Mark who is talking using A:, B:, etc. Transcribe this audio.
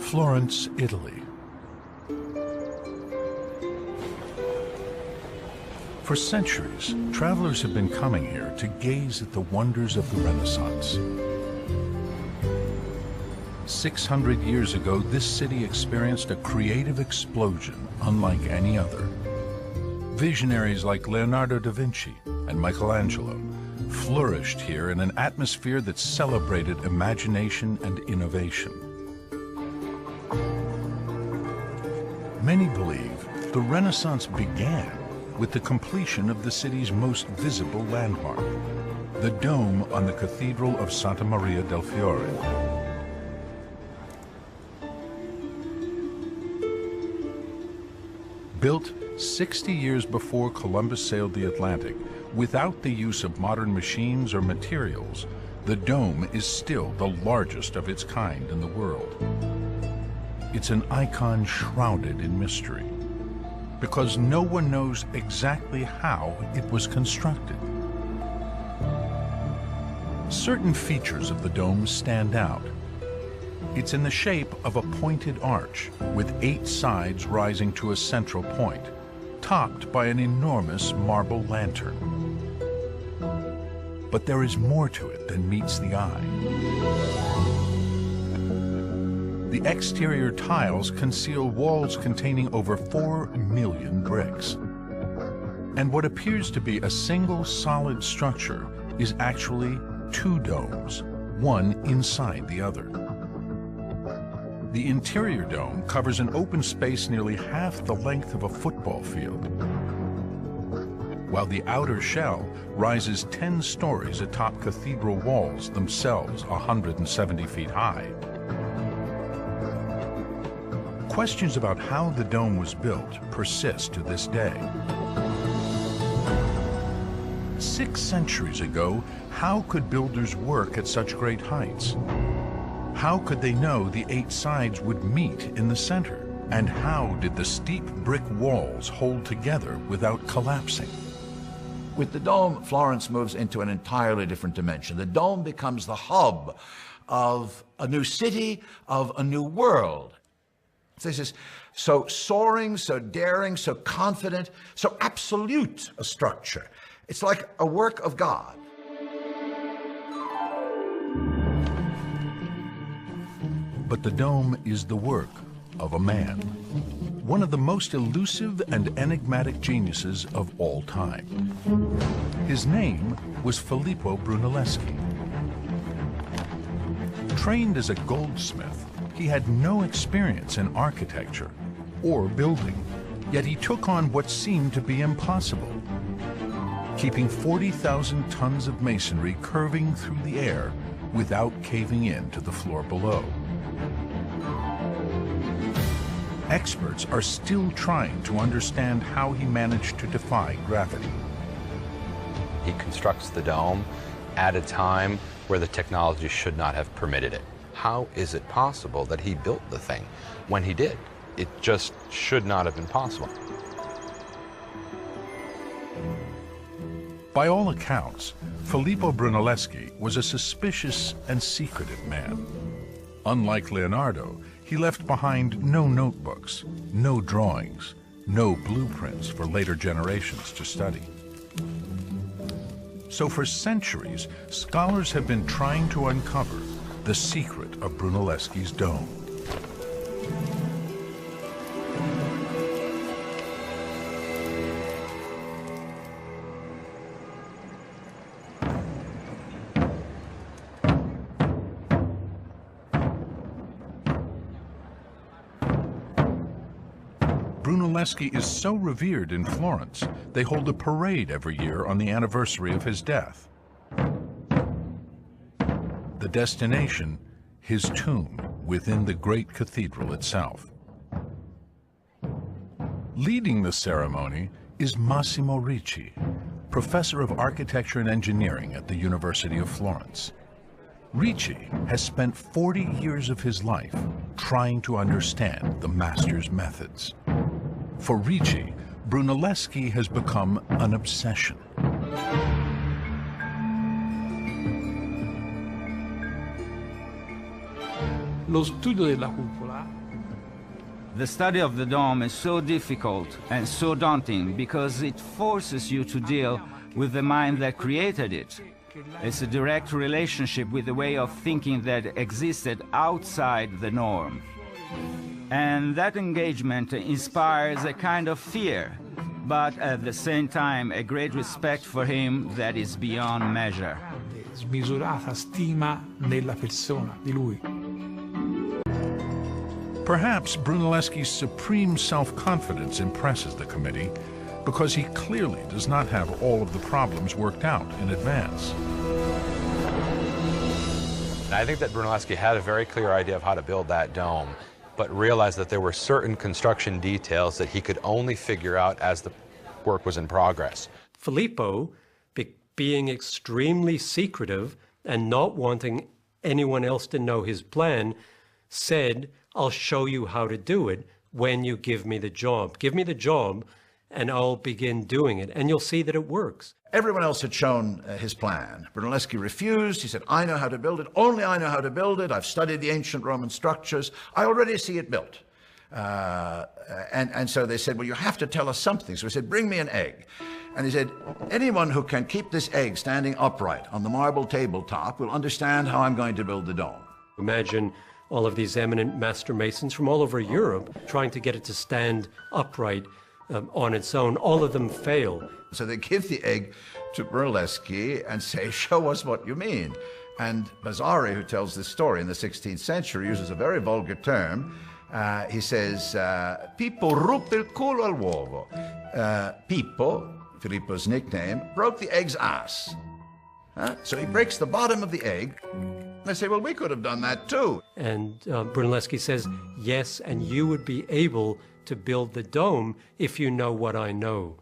A: Florence, Italy. For centuries, travelers have been coming here to gaze at the wonders of the Renaissance. 600 years ago, this city experienced a creative explosion unlike any other. Visionaries like Leonardo da Vinci and Michelangelo flourished here in an atmosphere that celebrated imagination and innovation. Many believe the Renaissance began with the completion of the city's most visible landmark, the dome on the Cathedral of Santa Maria del Fiore. Built 60 years before Columbus sailed the Atlantic, without the use of modern machines or materials, the dome is still the largest of its kind in the world. It's an icon shrouded in mystery, because no one knows exactly how it was constructed. Certain features of the dome stand out. It's in the shape of a pointed arch, with 8 sides rising to a central point, topped by an enormous marble lantern. But there is more to it than meets the eye. The exterior tiles conceal walls containing over 4 million bricks. And what appears to be a single solid structure is actually 2 domes, one inside the other. The interior dome covers an open space nearly half the length of a football field, while the outer shell rises 10 stories atop cathedral walls, themselves 170 feet high. Questions about how the dome was built persist to this day. 6 centuries ago, how could builders work at such great heights? How could they know the 8 sides would meet in the center? And how did the steep brick walls hold together without collapsing?
B: With the dome, Florence moves into an entirely different dimension. The dome becomes the hub of a new city, of a new world. This is so soaring, so daring, so confident, so absolute a structure. It's like a work of God.
A: But the dome is the work of a man, one of the most elusive and enigmatic geniuses of all time. His name was Filippo Brunelleschi. Trained as a goldsmith, he had no experience in architecture or building, yet he took on what seemed to be impossible, keeping 40,000 tons of masonry curving through the air without caving in to the floor below. Experts are still trying to understand how he managed to defy gravity.
C: He constructs the dome at a time where the technology should not have permitted it. How is it possible that he built the thing when he did? It just should not have been possible.
A: By all accounts, Filippo Brunelleschi was a suspicious and secretive man. Unlike Leonardo, he left behind no notebooks, no drawings, no blueprints for later generations to study. So for centuries, scholars have been trying to uncover the secret of Brunelleschi's dome. Brunelleschi is so revered in Florence, they hold a parade every year on the anniversary of his death. The destination, his tomb within the great cathedral itself. Leading the ceremony is Massimo Ricci, professor of architecture and engineering at the University of Florence. Ricci has spent 40 years of his life trying to understand the master's methods. For Ricci, Brunelleschi has become an obsession.
D: Lo studio della cupola The study of the dome is so difficult and so daunting because it forces you to deal with the mind that created it. It's a direct relationship with the way of thinking that existed outside the norm. And that engagement inspires a kind of fear, but at the same time a great respect for him that is beyond measure.
E: Smisurata stima nella persona di lui.
A: Perhaps Brunelleschi's supreme self-confidence impresses the committee because he clearly does not have all of the problems worked out in advance.
C: I think that Brunelleschi had a very clear idea of how to build that dome, but realized that there were certain construction details that he could only figure out as the work was in progress.
F: Filippo, being extremely secretive and not wanting anyone else to know his plan, said, I'll show you how to do it when you give me the job. Give me the job and I'll begin doing it, and you'll see that it works.
B: Everyone else had shown his plan. Brunelleschi refused. He said, I know how to build it. Only I know how to build it. I've studied the ancient Roman structures. I already see it built. And so they said, well, you have to tell us something. So he said, bring me an egg. And he said, anyone who can keep this egg standing upright on the marble tabletop will understand how I'm going to build the dome.
F: Imagine all of these eminent master masons from all over Europe trying to get it to stand upright on its own. All of them fail.
B: So they give the egg to Brunelleschi and say, show us what you mean. And Vasari, who tells this story in the 16th century, uses a very vulgar term. He says, Pippo ruppe il culo all'uovo. Pippo, Filippo's nickname, broke the egg's ass. So he breaks the bottom of the egg. They say, well, we could have done that too.
F: And Brunelleschi says, yes, and you would be able to build the dome if you know what I know.